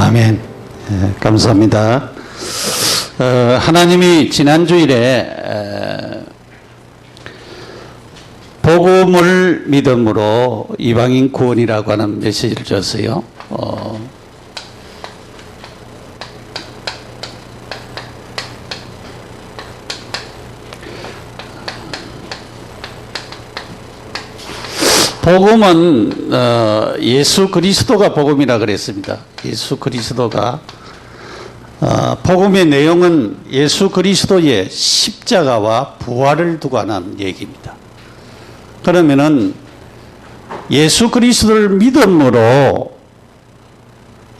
아멘. 감사합니다. 하나님이 지난주일에 복음을 믿음으로 이방인 구원이라고 하는 메시지를 줬어요. 복음은 예수 그리스도가 복음이라 그랬습니다. 예수 그리스도가 복음의 내용은 예수 그리스도의 십자가와 부활을 두고 하는 얘기입니다. 그러면은 예수 그리스도를 믿음으로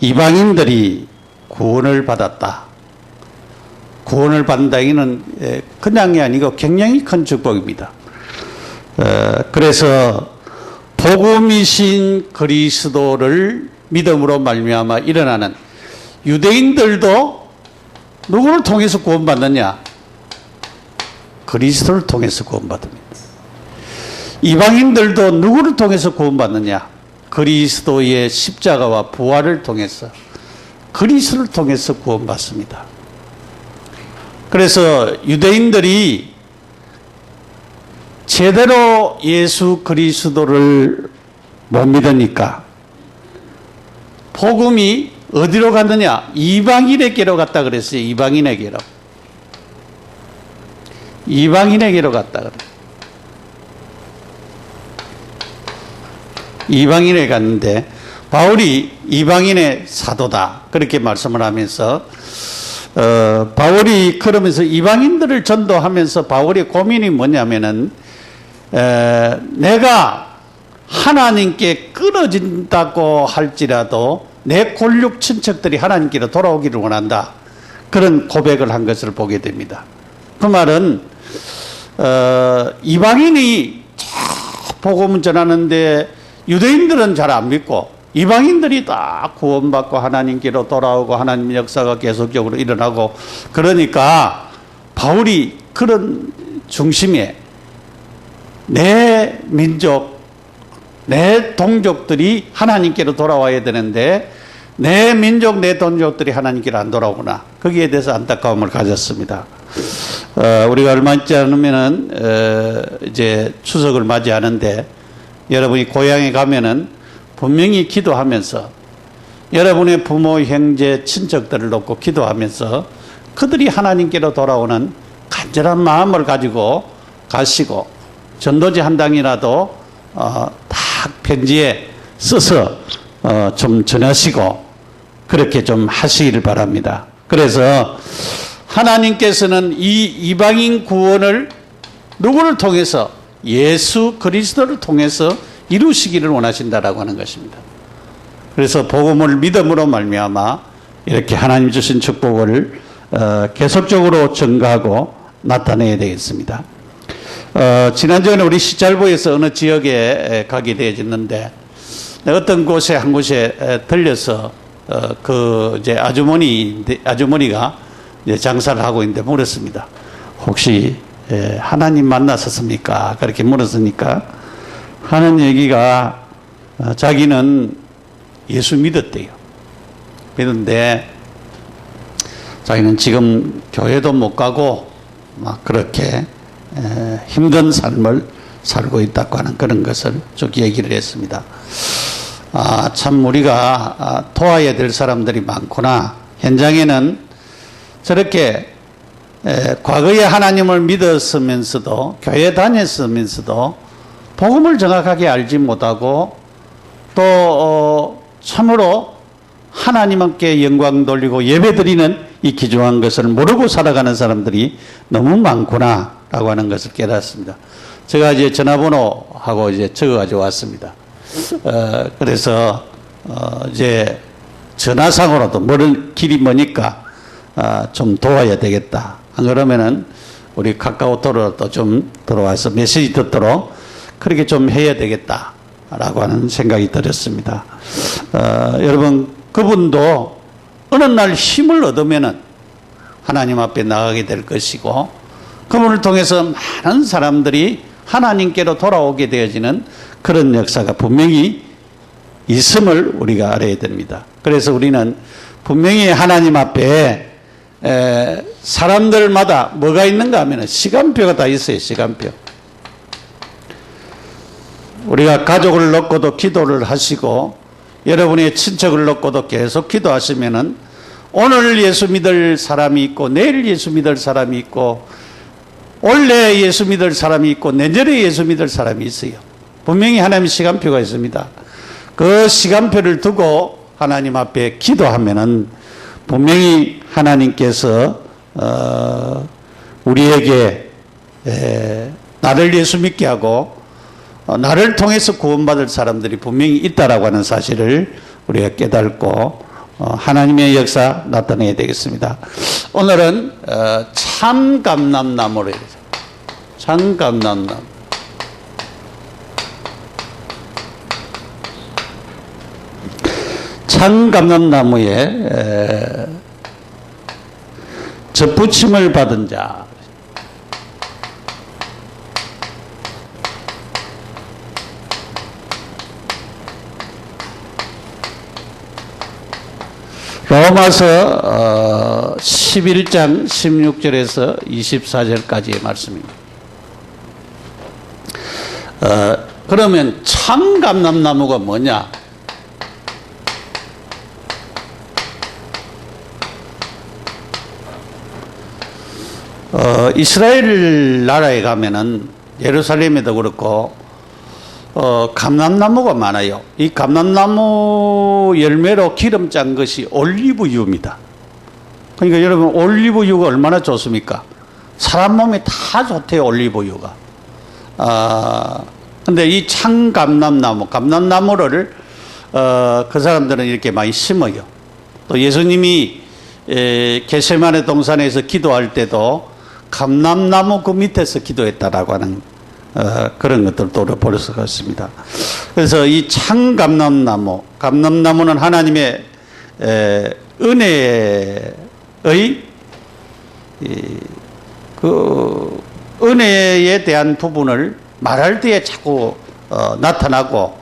이방인들이 구원을 받았다. 구원을 받는다기는 그냥이 아니고 굉장히 큰 축복입니다. 그래서 복음이신 그리스도를 믿음으로 말미암아 일어나는 유대인들도 누구를 통해서 구원받느냐? 그리스도를 통해서 구원받습니다. 이방인들도 누구를 통해서 구원받느냐? 그리스도의 십자가와 부활을 통해서, 그리스도를 통해서 구원받습니다. 그래서 유대인들이 제대로 예수 그리스도를 못 믿으니까 복음이 어디로 갔느냐? 이방인에게로 갔다 그랬어요. 이방인에게로. 이방인에게로 갔다 그랬어요. 이방인에 갔는데 바울이 이방인의 사도다 그렇게 말씀을 하면서 바울이 그러면서 이방인들을 전도하면서 바울의 고민이 뭐냐면은 내가 하나님께 끊어진다고 할지라도 내 골육 친척들이 하나님께로 돌아오기를 원한다. 그런 고백을 한 것을 보게 됩니다. 그 말은 이방인이 복음을 전하는데 유대인들은 잘 안 믿고 이방인들이 다 구원받고 하나님께로 돌아오고 하나님 역사가 계속적으로 일어나고 그러니까 바울이 그런 중심에 내 민족, 내 동족들이 하나님께로 돌아와야 되는데 내 민족, 내 동족들이 하나님께로 안 돌아오구나. 거기에 대해서 안타까움을 가졌습니다. 우리가 얼마 있지 않으면은 이제 추석을 맞이하는데 여러분이 고향에 가면은 분명히 기도하면서 여러분의 부모, 형제, 친척들을 놓고 기도하면서 그들이 하나님께로 돌아오는 간절한 마음을 가지고 가시고 전도지 한 장이라도 딱 편지에 써서 좀 전하시고 그렇게 좀 하시기를 바랍니다. 그래서 하나님께서는 이 이방인 구원을 누구를 통해서? 예수 그리스도를 통해서 이루시기를 원하신다라고 하는 것입니다. 그래서 복음을 믿음으로 말미암아 이렇게 하나님 주신 축복을 계속적으로 증가하고 나타내야 되겠습니다. 지난주에는 우리 시찰부에서 어느 지역에 가게 되어졌는데 어떤 곳에 한 곳에 들려서 그 이제 아주머니가 이제 장사를 하고 있는데 물었습니다. 혹시 하나님 만났었습니까? 그렇게 물었으니까 하는 얘기가 자기는 예수 믿었대요. 믿었는데 자기는 지금 교회도 못 가고 막 그렇게 힘든 삶을 살고 있다고 하는 그런 것을 쭉 얘기를 했습니다. 참 우리가 도와야 될 사람들이 많구나. 현장에는 저렇게 과거에 하나님을 믿었으면서도 교회 다녔으면서도 복음을 정확하게 알지 못하고 또 참으로 하나님께 영광 돌리고 예배드리는 이 귀중한 것을 모르고 살아가는 사람들이 너무 많구나 라고 하는 것을 깨닫습니다. 제가 이제 전화번호하고 이제 적어가지고 왔습니다. 그래서 이제 전화상으로도 길이 머니까 좀 도와야 되겠다. 안 그러면은 우리 카카오톡으로 또 좀 들어와서 메시지 듣도록 그렇게 좀 해야 되겠다라고 하는 생각이 들었습니다. 여러분 그분도 어느 날 힘을 얻으면은 하나님 앞에 나가게 될 것이고 그분을 통해서 많은 사람들이 하나님께로 돌아오게 되어지는 그런 역사가 분명히 있음을 우리가 알아야 됩니다. 그래서 우리는 분명히 하나님 앞에 사람들마다 뭐가 있는가 하면 시간표가 다 있어요. 시간표. 우리가 가족을 놓고도 기도를 하시고 여러분의 친척을 놓고도 계속 기도하시면은 오늘 예수 믿을 사람이 있고 내일 예수 믿을 사람이 있고 올해 예수 믿을 사람이 있고 내년에 예수 믿을 사람이 있어요. 분명히 하나님의 시간표가 있습니다. 그 시간표를 두고 하나님 앞에 기도하면은 분명히 하나님께서 우리에게 나를 예수 믿게 하고 나를 통해서 구원받을 사람들이 분명히 있다라고 하는 사실을 우리가 깨닫고 하나님의 역사 나타내야 되겠습니다. 오늘은 참감람나무로 해서 참감람나무. 참감람나무에 접붙임을 받은 자. 로마서 11장 16절에서 24절까지의 말씀입니다. 그러면 참감람나무가 뭐냐? 이스라엘 나라에 가면은 예루살렘에도 그렇고 감람나무가 많아요. 이 감람나무 열매로 기름 짠 것이 올리브유입니다. 그러니까 여러분 올리브유가 얼마나 좋습니까? 사람 몸에 다 좋대요. 올리브유가. 근데 이 참감람나무, 감람나무를 그 사람들은 이렇게 많이 심어요. 또 예수님이 겟세마네 동산에서 기도할 때도 감람나무 그 밑에서 기도했다라고 하는 그런 것들도 우리가 볼 수가 있습니다. 그래서 이 참감람나무, 감람나무는 하나님의 은혜의 그 은혜에 대한 부분을 말할 때에 자꾸 나타나고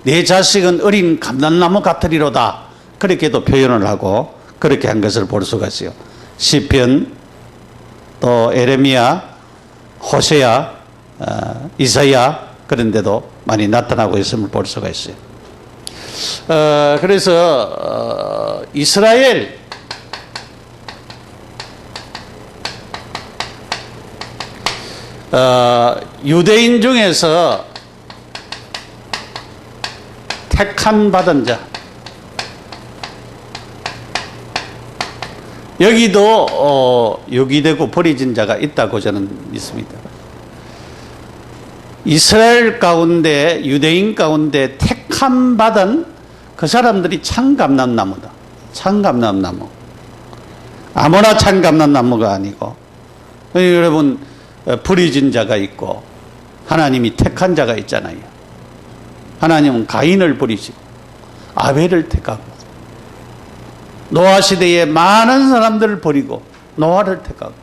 내 자식은 어린 감람나무 같으리로다 그렇게도 표현을 하고 그렇게 한 것을 볼 수가 있어요. 시편 또 에레미야, 호세야, 이사야 그런 데도 많이 나타나고 있음을 볼 수가 있어요. 그래서 이스라엘 유대인 중에서 택한 받은 자 여기도 유기되고 버려진 자가 있다고 저는 믿습니다. 이스라엘 가운데 유대인 가운데 택함 받은 그 사람들이 참감람나무다. 참감람나무. 아무나 참감람나무가 아니고 여러분 버려진 자가 있고 하나님이 택한 자가 있잖아요. 하나님은 가인을 버리시고 아벨을 택하고 노아 시대에 많은 사람들을 버리고 노아를 택하고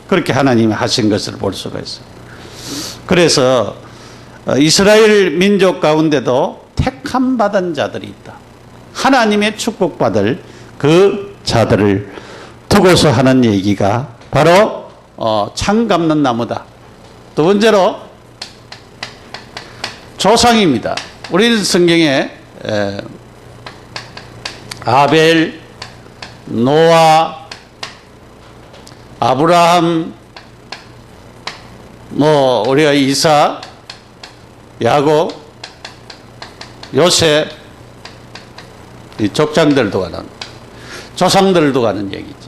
그렇게 하나님이 하신 것을 볼 수가 있어요. 그래서 이스라엘 민족 가운데도 택함 받은 자들이 있다. 하나님의 축복받을 그 자들을 두고서 하는 얘기가 바로 참감람나무다. 두 번째로 조상입니다. 우리 성경에 아벨, 노아, 아브라함, 우리가 이사, 야곱, 요셉, 이 족장들도 가는, 조상들도 가는 얘기지.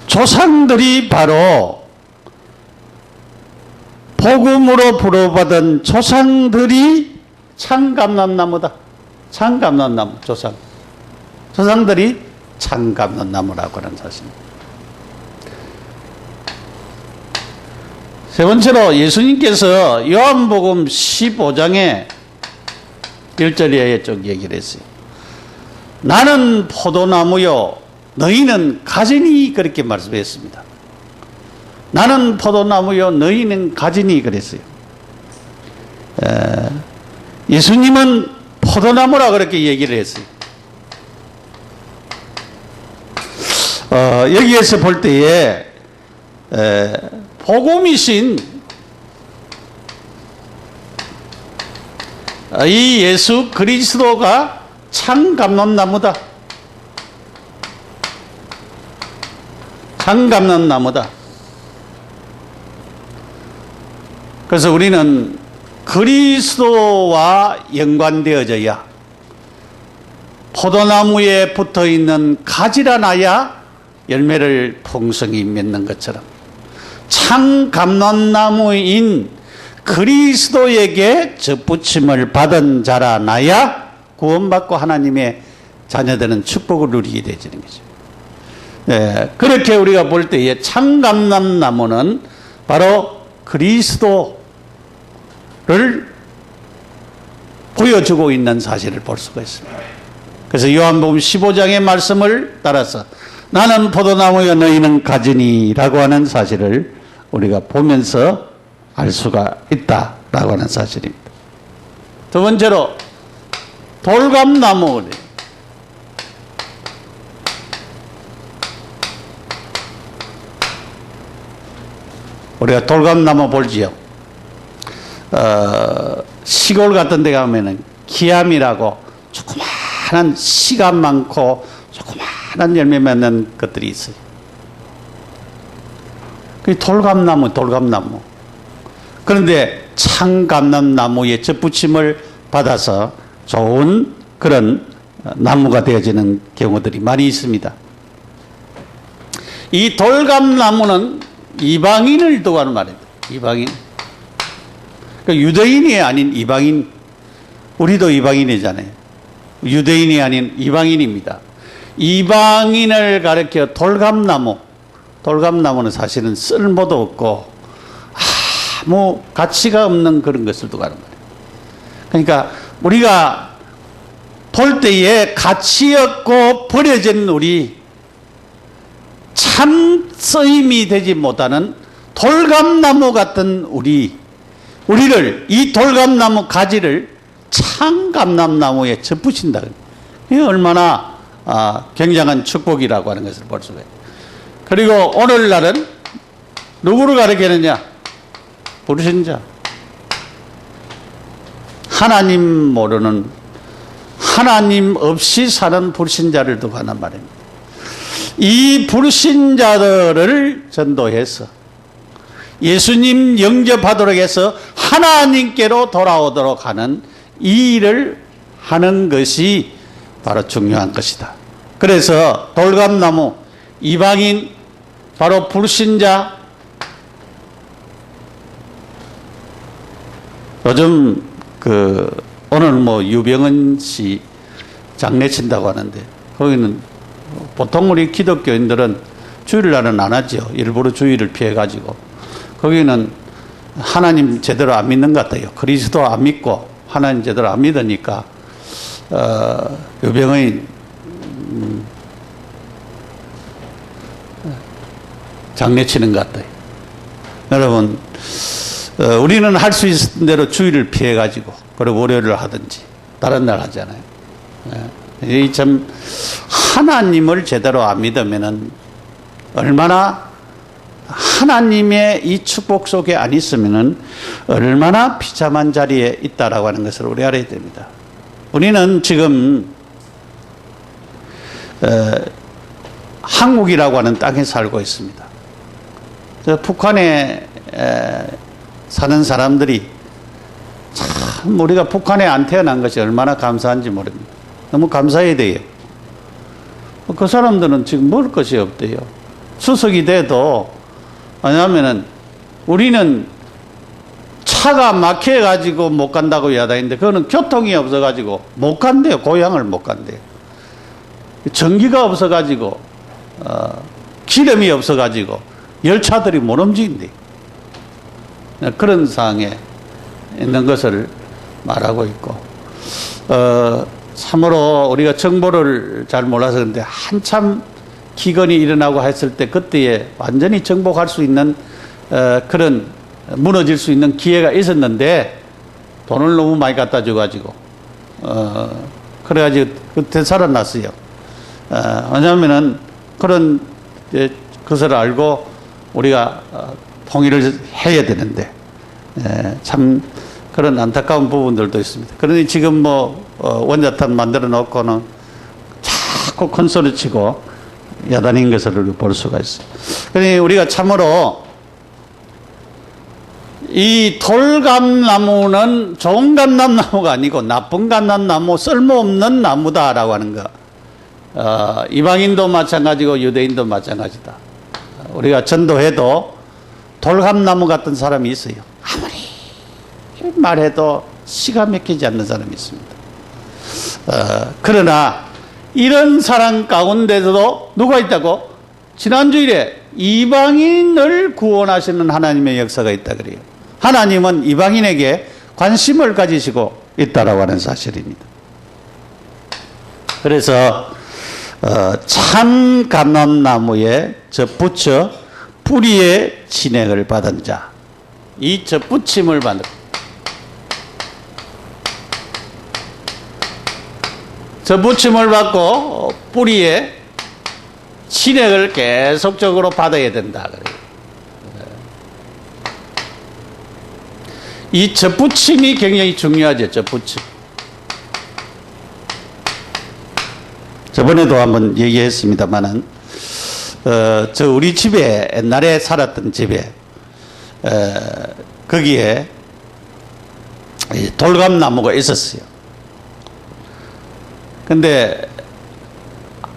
조상들이 바로 복음으로 부름받은 조상들이 참감람나무다. 참감람나무, 조상. 조상들이 참감람나무라고 하는 사실입니다. 세 번째로 예수님께서 요한복음 15장에 1절에 쭉 얘기를 했어요. 나는 포도나무요 너희는 가지니 그렇게 말씀했습니다. 나는 포도나무요 너희는 가지니 그랬어요. 예수님은 포도나무라 그렇게 얘기를 했어요. 여기에서 볼 때에 복음이신 이 예수 그리스도가 참 감람나무다. 참 감람나무다. 그래서 우리는 그리스도와 연관되어져야 포도나무에 붙어있는 가지라 나야 열매를 풍성히 맺는 것처럼 참 감람나무인 그리스도에게 접붙임을 받은 자라 나야 구원받고 하나님의 자녀들은 축복을 누리게 되지는 거죠. 그렇게 우리가 볼 때에 참 감람나무는 바로 그리스도를 보여주고 있는 사실을 볼 수가 있습니다. 그래서 요한복음 15장의 말씀을 따라서 나는 포도나무여 너희는 가지니 라고 하는 사실을 우리가 보면서 알 수가 있다라고 하는 사실입니다. 두 번째로 돌감나무. 우리가 돌감나무 볼지요. 시골 같은 데 가면은 기암이라고 조그마한 씨가 많고 조그마한 열매 맺는 것들이 있어요. 그 돌감나무. 그런데 참감람나무의 접붙임을 받아서 좋은 그런 나무가 되어지는 경우들이 많이 있습니다. 이 돌감나무는 이방인을 두고 하는 말입니다. 이방인. 그러니까 유대인이 아닌 이방인. 우리도 이방인이잖아요. 유대인이 아닌 이방인입니다. 이방인을 가리켜 돌감나무. 돌감나무는 사실은 쓸모도 없고 아무 가치가 없는 그런 것을 두고 하는 말이에요. 그러니까 우리가 볼 때에 가치 없고 버려진 우리 참 쓰임이 되지 못하는 돌감나무 같은 우리를 이 돌감나무 가지를 참 감람나무에 접붙인다. 이게 얼마나 굉장한 축복이라고 하는 것을 볼 수가 있어요. 그리고 오늘날은 누구를 가리키느냐? 불신자. 하나님 모르는, 하나님 없이 사는 불신자를 두고 하는 말입니다. 이 불신자들을 전도해서 예수님 영접하도록 해서 하나님께로 돌아오도록 하는 이 일을 하는 것이 바로 중요한 것이다. 그래서 돌감나무, 이방인, 바로 불신자. 요즘 오늘 유병은 씨 장례친다고 하는데 거기는 보통 우리 기독교인들은 주일날은 안 하죠. 일부러 주일을 피해가지고. 거기는 하나님 제대로 안 믿는 것 같아요. 그리스도 안 믿고 하나님 제대로 안 믿으니까 유병의 장례치는 것 같아요. 여러분, 우리는 할 수 있는 대로 주일을 피해가지고 그리고 월요일을 하든지 다른 날 하잖아요. 이 참 하나님을 제대로 안 믿으면은 얼마나 하나님의 이 축복 속에 안 있으면은 얼마나 비참한 자리에 있다라고 하는 것을 우리 알아야 됩니다. 우리는 지금 한국이라고 하는 땅에 살고 있습니다. 북한에 사는 사람들이 참 우리가 북한에 안 태어난 것이 얼마나 감사한지 모릅니다. 너무 감사해야 돼요. 그 사람들은 지금 먹을 것이 없대요. 추석이 돼도, 왜냐하면은 우리는 차가 막혀가지고 못 간다고 야단인데 그거는 교통이 없어가지고 못 간대요. 고향을 못 간대요. 전기가 없어가지고 기름이 없어가지고 열차들이 못 움직인대요. 그런 상황에 있는 것을 말하고 있고, 참으로 우리가 정보를 잘 몰라서 그런데 한참 기근이 일어나고 했을 때 그때에 완전히 정복할 수 있는 그런 무너질 수 있는 기회가 있었는데 돈을 너무 많이 갖다 줘가지고, 그래가지고 그때 살아났어요. 왜냐하면은 그런 것을 알고 우리가 통일을 해야 되는데, 참 그런 안타까운 부분들도 있습니다. 그러니 지금 원자탄 만들어 놓고는 자꾸 큰 소리 치고 야단인 것을 볼 수가 있어요. 그러니 우리가 참으로 이 돌감나무는 좋은 감람나무가 아니고 나쁜 감람나무, 쓸모없는 나무다라고 하는 거. 이방인도 마찬가지고 유대인도 마찬가지다. 우리가 전도해도 돌감나무 같은 사람이 있어요. 아무리 말해도 시가 막히지 않는 사람이 있습니다. 그러나 이런 사람 가운데서도 누가 있다고? 지난주일에 이방인을 구원하시는 하나님의 역사가 있다 그래요. 하나님은 이방인에게 관심을 가지시고 있다라고 하는 사실입니다. 그래서 참 감람나무에 젖붙여 뿌리에 진액을 받은 자, 이 젖붙임을 받는, 젖붙임을 받고 뿌리에 진액을 계속적으로 받아야 된다 그래요. 이 젖붙임이 굉장히 중요하죠. 젖붙임. 저번에도 한번 얘기했습니다만은 우리 집에, 옛날에 살았던 집에 거기에 돌감나무가 있었어요. 근데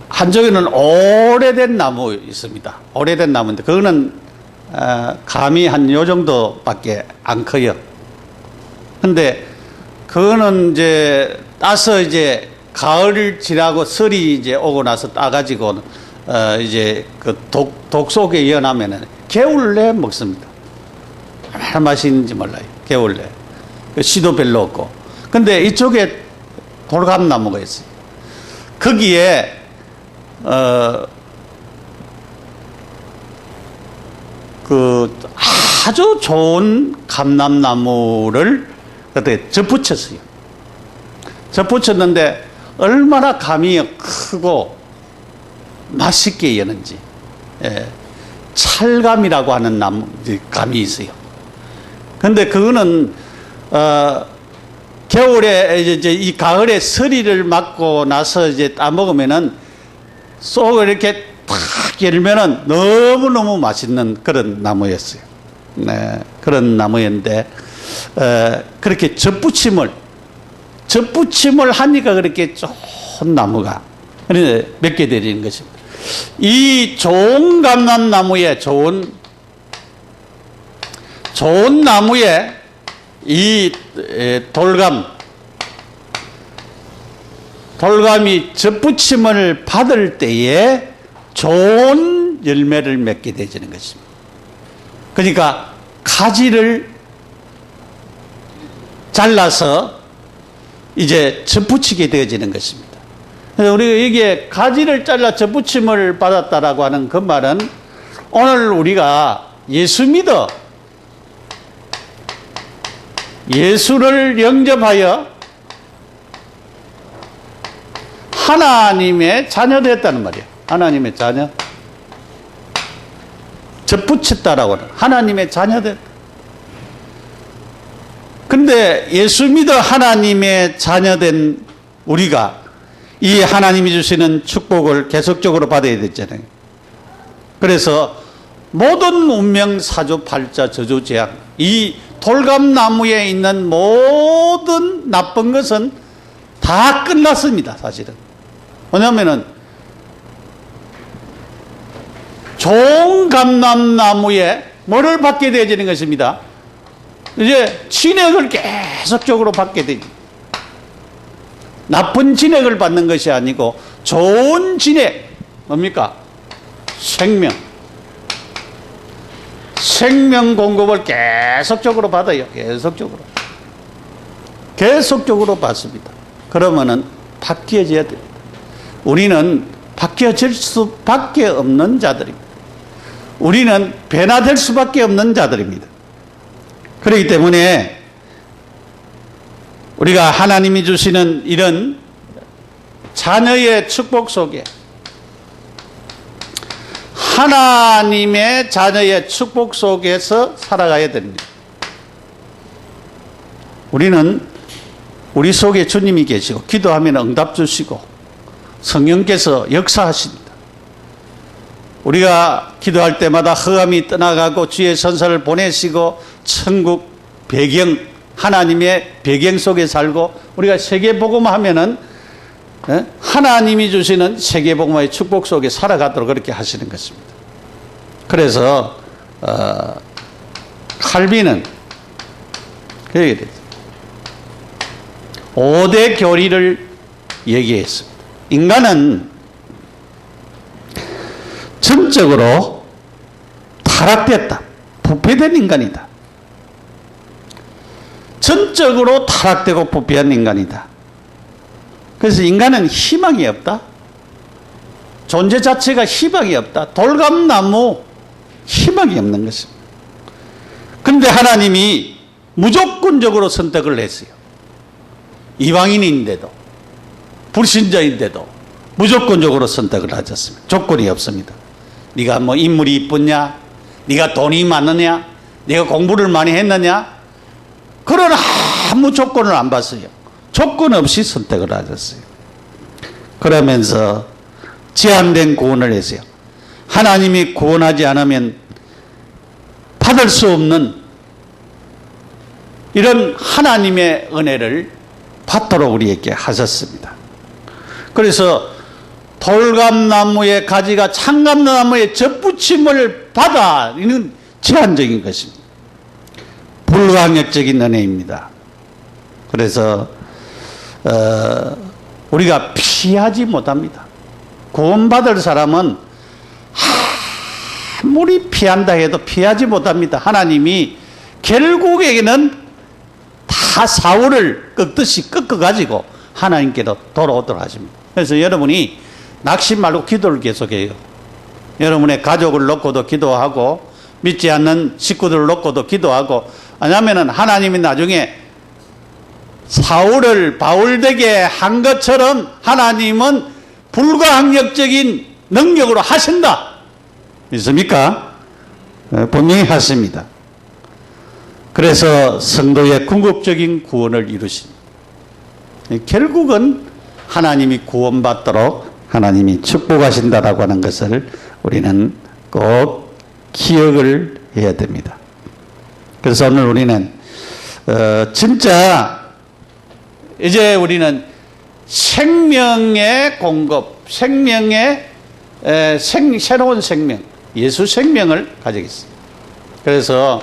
한쪽에는 오래된 나무 있습니다. 오래된 나무인데 그거는 감이 한 요 정도밖에 안 커요. 근데 그거는 이제 따서 이제 가을 지나고 설이 이제 오고 나서 따가지고 이제 그 독 속에 이어나면은 겨울 내 먹습니다. 얼마나 맛있는지 몰라요. 겨울 내. 씨도 별로 없고. 근데 이쪽에 돌감나무가 있어요. 거기에 그 아주 좋은 감람나무를 그때 젖붙였어요. 젖붙였는데 얼마나 감이 크고 맛있게 여는지. 찰감이라고 하는 감이 있어요. 근데 그거는 겨울에 이제 이 가을에 서리를 맞고 나서 이제 따먹으면은 쏙 이렇게 탁 열면은 너무너무 맛있는 그런 나무였어요. 네, 그런 나무였는데 그렇게 젖붙임을 하니까 그렇게 좋은 나무가 맺게 되는 것입니다. 이 좋은 감람나무에 좋은 나무에 이 돌감이 젖붙임을 받을 때에 좋은 열매를 맺게 되는 것입니다. 그러니까 가지를 잘라서 이제 젖붙이게 되어지는 것입니다. 그래서 우리가 여기에 가지를 잘라 젖붙임을 받았다라고 하는 그 말은 오늘 우리가 예수 믿어 예수를 영접하여 하나님의 자녀 됐다는 말이에요. 하나님의 자녀. 젖붙였다라고 하는 하나님의 자녀 됐다. 근데 예수 믿어 하나님의 자녀 된 우리가 이 하나님이 주시는 축복을 계속적으로 받아야 됐잖아요. 그래서 모든 운명, 사주, 팔자, 저주, 재앙, 이 돌감나무에 있는 모든 나쁜 것은 다 끝났습니다. 사실은. 왜냐하면은 좋은 감람나무에 뭐를 받게 되어지는 것입니다. 이제 진액을 계속적으로 받게 되죠. 나쁜 진액을 받는 것이 아니고 좋은 진액, 뭡니까? 생명 공급을 계속적으로 받아요. 계속적으로 받습니다. 그러면은 바뀌어져야 됩니다. 우리는 바뀌어질 수밖에 없는 자들입니다. 우리는 변화될 수밖에 없는 자들입니다. 그렇기 때문에 우리가 하나님이 주시는 이런 자녀의 축복 속에, 하나님의 자녀의 축복 속에서 살아가야 됩니다. 우리는 우리 속에 주님이 계시고 기도하면 응답 주시고 성령께서 역사하십니다. 우리가 기도할 때마다 흑암이 떠나가고 주의 선사를 보내시고 천국 배경, 하나님의 배경 속에 살고 우리가 세계복음 하면은 하나님이 주시는 세계복음의 축복 속에 살아가도록 그렇게 하시는 것입니다. 그래서 칼빈은 그 얘기를 했어요. 5대 교리를 얘기했습니다. 인간은 전적으로 타락됐다. 부패된 인간이다. 전적으로 타락되고 부패한 인간이다. 그래서 인간은 희망이 없다. 존재 자체가 희망이 없다. 돌감나무 희망이 없는 것입니다. 그런데 하나님이 무조건적으로 선택을 했어요. 이방인인데도 불신자인데도 무조건적으로 선택을 하셨습니다. 조건이 없습니다. 네가 뭐 인물이 이쁘냐, 네가 돈이 많느냐, 네가 공부를 많이 했느냐, 그런 아무 조건을 안 봤어요. 조건 없이 선택을 하셨어요. 그러면서 제한된 구원을 했어요. 하나님이 구원하지 않으면 받을 수 없는 이런 하나님의 은혜를 받도록 우리에게 하셨습니다. 그래서 돌감나무의 가지가 참감나무의 젖붙임을 받아, 이는 제한적인 것입니다. 불가항력적인 은혜입니다. 그래서 우리가 피하지 못합니다. 구원받을 사람은 아무리 피한다 해도 피하지 못합니다. 하나님이 결국에는 다 사울을 꺾듯이 꺾어가지고 하나님께로 돌아오도록 하십니다. 그래서 여러분이 낙심 말고 기도를 계속해요. 여러분의 가족을 놓고도 기도하고 믿지 않는 식구들을 놓고도 기도하고, 왜냐하면 하나님이 나중에 사울을 바울되게 한 것처럼 하나님은 불가항력적인 능력으로 하신다. 믿습니까? 분명히 하십니다. 그래서 성도의 궁극적인 구원을 이루십니다. 결국은 하나님이 구원받도록 하나님이 축복하신다라고 하는 것을 우리는 꼭 기억을 해야 됩니다. 그래서 오늘 우리는 진짜 이제 우리는 생명의 공급, 생명의 새로운 생명, 예수 생명을 가지겠습니다. 그래서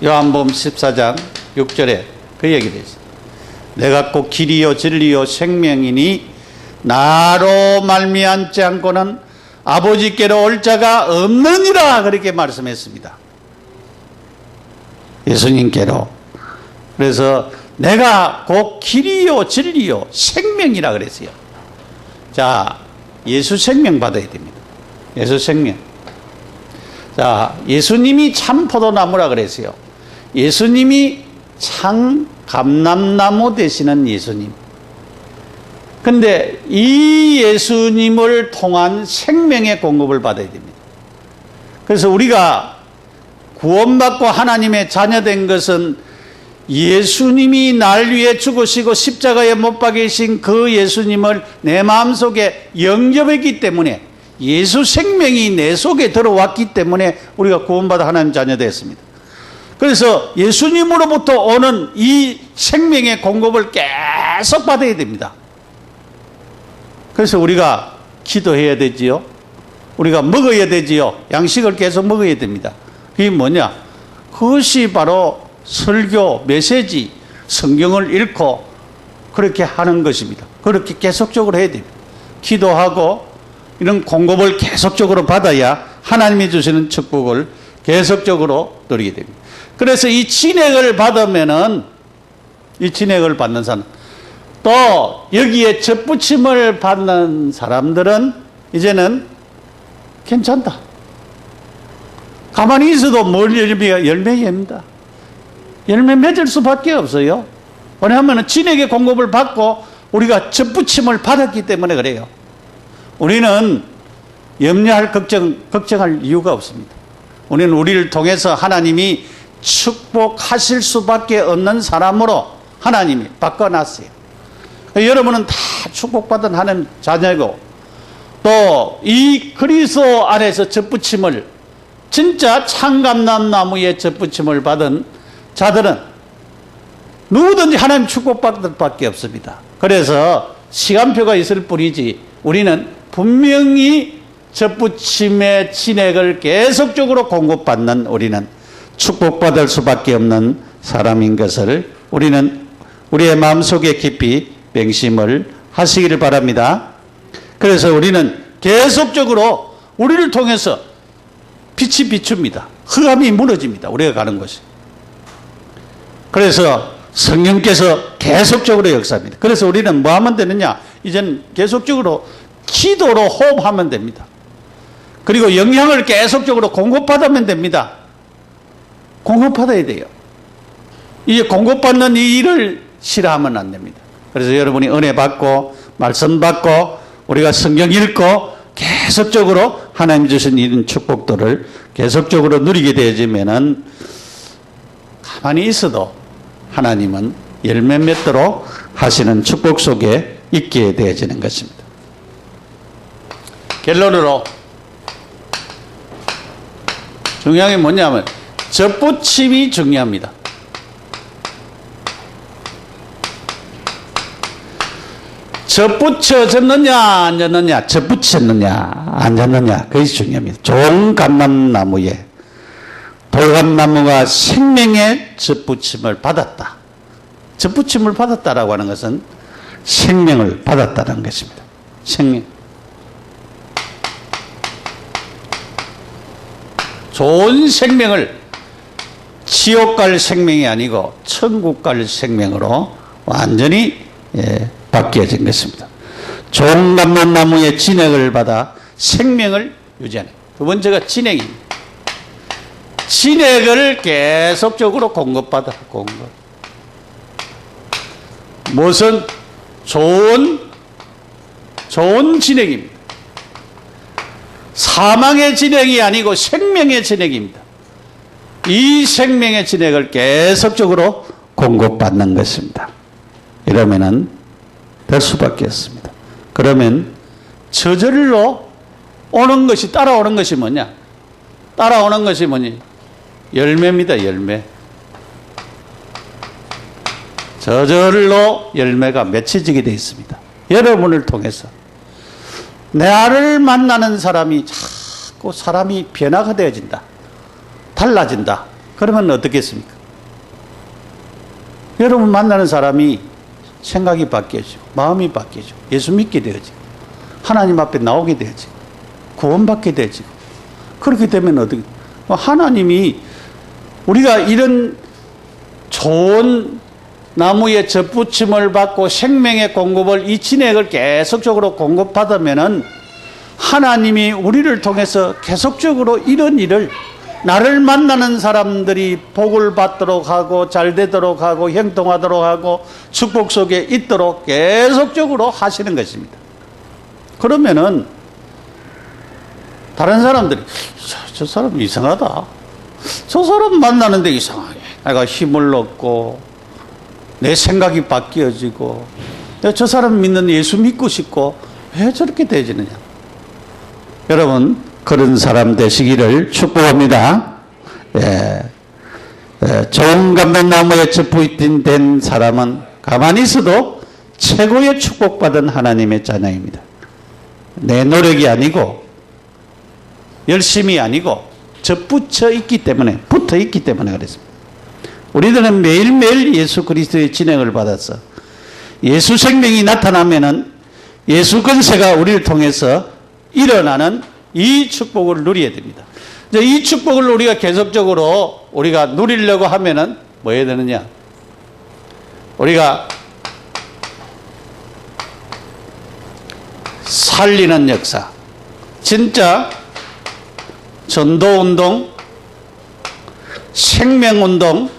요한복음 14장 6절에 그 얘기를 했어요. 내가 곧 길이요 진리요 생명이니 나로 말미암지 않고는 아버지께로 올 자가 없느니라, 그렇게 말씀했습니다. 예수님께로. 그래서 내가 곧 길이요 진리요 생명이라 그랬어요. 자, 예수 생명 받아야 됩니다. 예수 생명. 자, 예수님이 참 포도나무라 그랬어요. 예수님이 참 감람나무 되시는 예수님. 근데 이 예수님을 통한 생명의 공급을 받아야 됩니다. 그래서 우리가 구원받고 하나님의 자녀된 것은 예수님이 날 위해 죽으시고 십자가에 못 박히신 그 예수님을 내 마음속에 영접했기 때문에, 예수 생명이 내 속에 들어왔기 때문에 우리가 구원받아 하나님 자녀 됐습니다. 그래서 예수님으로부터 오는 이 생명의 공급을 계속 받아야 됩니다. 그래서 우리가 기도해야 되지요. 우리가 먹어야 되지요. 양식을 계속 먹어야 됩니다. 그게 뭐냐? 그것이 바로 설교, 메시지, 성경을 읽고 그렇게 하는 것입니다. 그렇게 계속적으로 해야 됩니다. 기도하고 이런 공급을 계속적으로 받아야 하나님이 주시는 축복을 계속적으로 누리게 됩니다. 그래서 이 진액을 받으면은, 이 진액을 받는 사람, 또 여기에 젖붙임을 받는 사람들은 이제는 괜찮다. 가만히 있어도 뭘 열매입니다. 열매 맺을 수밖에 없어요. 왜냐하면 진액의 공급을 받고 우리가 접붙임을 받았기 때문에 그래요. 우리는 염려할 걱정할 이유가 없습니다. 우리는 우리를 통해서 하나님이 축복하실 수밖에 없는 사람으로 하나님이 바꿔놨어요. 여러분은 다 축복받은 하나님 자녀고, 또 이 그리스도 안에서 접붙임을, 진짜 참감람나무에 접붙임을 받은 자들은 누구든지 하나님 축복받을 밖에 없습니다. 그래서 시간표가 있을 뿐이지 우리는 분명히 접붙임의 진액을 계속적으로 공급받는, 우리는 축복받을 수밖에 없는 사람인 것을 우리는 우리의 마음속에 깊이 명심을 하시기를 바랍니다. 그래서 우리는 계속적으로 우리를 통해서 빛이 비춥니다. 흑암이 무너집니다. 우리가 가는 곳이. 그래서 성령께서 계속적으로 역사합니다. 그래서 우리는 뭐 하면 되느냐? 이제는 계속적으로 기도로 호흡하면 됩니다. 그리고 영향을 계속적으로 공급받으면 됩니다. 공급받아야 돼요. 이제 공급받는 이 일을 싫어하면 안 됩니다. 그래서 여러분이 은혜 받고 말씀 받고 우리가 성경 읽고 계속적으로 하나님 주신 이런 축복들을 계속적으로 누리게 되어지면은 가만히 있어도 하나님은 열매 맺도록 하시는 축복 속에 있게 되어지는 것입니다. 결론으로 중요한 게 뭐냐면 접붙임이 중요합니다. 접붙여졌느냐 안 졌느냐, 접붙였느냐 안 졌느냐, 그것이 중요합니다. 좋은 감람나무에 돌감나무가 생명의 접붙임을 받았다. 접붙임을 받았다라고 하는 것은 생명을 받았다는 것입니다. 생명. 좋은 생명을 지옥 갈 생명이 아니고 천국 갈 생명으로 완전히 바뀌어진 것입니다. 좋은 감람나무의 진액을 받아 생명을 유지하는. 두 번째가 진액입니다. 진액을 계속적으로 공급받아. 무슨 좋은 진액입니다. 사망의 진액이 아니고 생명의 진액입니다. 이 생명의 진액을 계속적으로 공급받는 것입니다. 이러면은 될 수밖에 없습니다. 그러면 저절로 오는 것이, 따라오는 것이 뭐냐? 따라오는 것이 뭐니? 열매입니다. 열매. 저절로 열매가 맺혀지게 되어 있습니다. 여러분을 통해서 나를 만나는 사람이 자꾸 사람이 변화가 되어진다. 달라진다. 그러면 어떻겠습니까? 여러분 만나는 사람이 생각이 바뀌어지고 마음이 바뀌어지고 예수 믿게 되어지고 하나님 앞에 나오게 되어지고 구원받게 되어지고, 그렇게 되면 어떻게, 하나님이 우리가 이런 좋은 나무의 접붙임을 받고 생명의 공급을, 이 진액을 계속적으로 공급받으면은 하나님이 우리를 통해서 계속적으로 이런 일을, 나를 만나는 사람들이 복을 받도록 하고 잘 되도록 하고 형통하도록 하고 축복 속에 있도록 계속적으로 하시는 것입니다. 그러면은 다른 사람들이 저 사람 이상하다, 저 사람 만나는데 이상하게 내가 힘을 얻고 내 생각이 바뀌어지고 저 사람 믿는 예수 믿고 싶고 왜 저렇게 되지느냐. 여러분 그런 사람 되시기를 축복합니다. 좋은 감람나무에 접붙된 사람은 가만히 있어도 최고의 축복받은 하나님의 자녀입니다. 내 노력이 아니고 열심이 아니고 접붙여 있기 때문에, 붙어 있기 때문에 그랬습니다. 우리들은 매일매일 예수 그리스도의 진행을 받아서 예수 생명이 나타나면은 예수 권세가 우리를 통해서 일어나는 이 축복을 누려야 됩니다. 이 축복을 우리가 계속적으로 우리가 누리려고 하면은 뭐 해야 되느냐? 우리가 살리는 역사, 진짜 전도운동, 생명운동,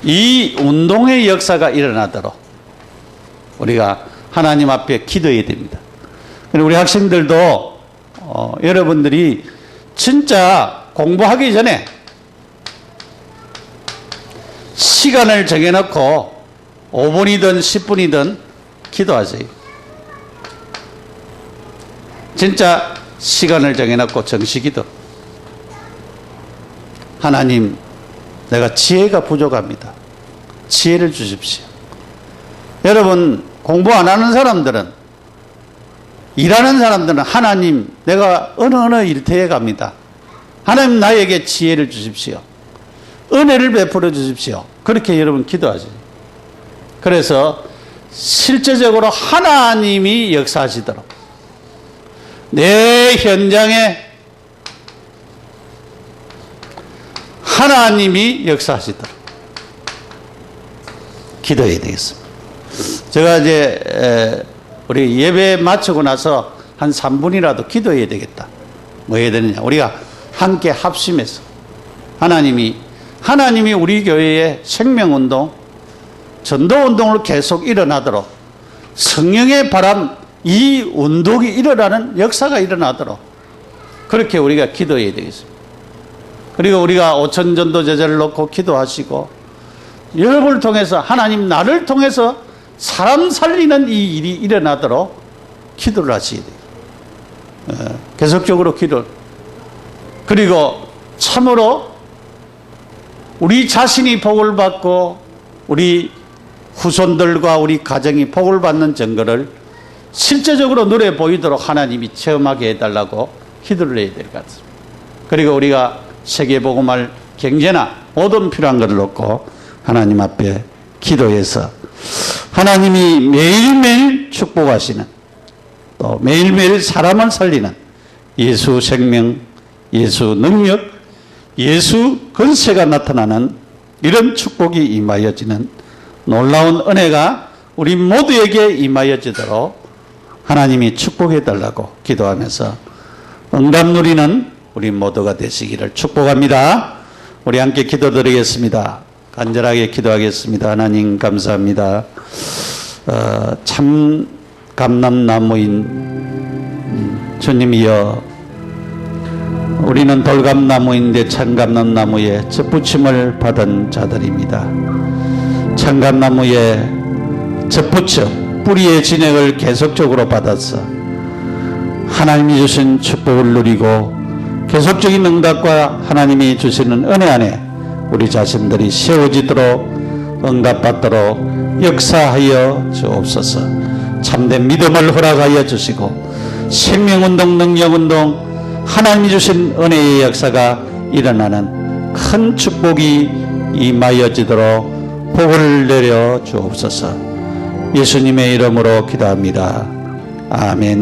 이 운동의 역사가 일어나도록 우리가 하나님 앞에 기도해야 됩니다. 우리 학생들도 여러분들이 진짜 공부하기 전에 시간을 정해놓고 5분이든 10분이든 기도하세요. 진짜 시간을 정해놓고 정시기도. 하나님, 내가 지혜가 부족합니다. 지혜를 주십시오. 여러분, 공부 안 하는 사람들은, 일하는 사람들은 하나님, 내가 어느 일터에 갑니다. 하나님, 나에게 지혜를 주십시오. 은혜를 베풀어 주십시오. 그렇게 여러분 기도하세요. 그래서 실제적으로 하나님이 역사하시도록 내 현장에 하나님이 역사하시도록 기도해야 되겠습니다. 제가 이제 우리 예배 마치고 나서 한 3분이라도 기도해야 되겠다. 뭐 해야 되느냐? 우리가 함께 합심해서 하나님이 우리 교회의 생명운동, 전도운동을 계속 일어나도록 성령의 바람, 이 운동이 일어나는 역사가 일어나도록 그렇게 우리가 기도해야 되겠습니다. 그리고 우리가 5천 전도 제자를 놓고 기도하시고 여러분을 통해서 하나님 나를 통해서 사람 살리는 이 일이 일어나도록 기도를 하셔야 돼요. 계속적으로 기도. 그리고 참으로 우리 자신이 복을 받고 우리 후손들과 우리 가정이 복을 받는 증거를 실제적으로 눈에 보이도록 하나님이 체험하게 해달라고 기도를 해야 될 것 같습니다. 그리고 우리가 세계복음할 경제나 모든 필요한 것을 놓고 하나님 앞에 기도해서 하나님이 매일매일 축복하시는 또 매일매일 사람을 살리는 예수 생명, 예수 능력, 예수 권세가 나타나는 이런 축복이 임하여지는 놀라운 은혜가 우리 모두에게 임하여지도록 하나님이 축복해달라고 기도하면서 응답 누리는 우리 모두가 되시기를 축복합니다. 우리 함께 기도드리겠습니다. 간절하게 기도하겠습니다. 하나님 감사합니다. 참 감람나무인 주님이여, 우리는 돌감나무인데 참감람나무에 접붙임을 받은 자들입니다. 참감나무에 접붙여 뿌리의 진액을 계속적으로 받아서 하나님이 주신 축복을 누리고 계속적인 응답과 하나님이 주시는 은혜 안에 우리 자신들이 세워지도록 응답받도록 역사하여 주옵소서. 참된 믿음을 허락하여 주시고 생명운동, 능력운동, 하나님이 주신 은혜의 역사가 일어나는 큰 축복이 임하여지도록 복을 내려 주옵소서. 예수님의 이름으로 기도합니다. 아멘.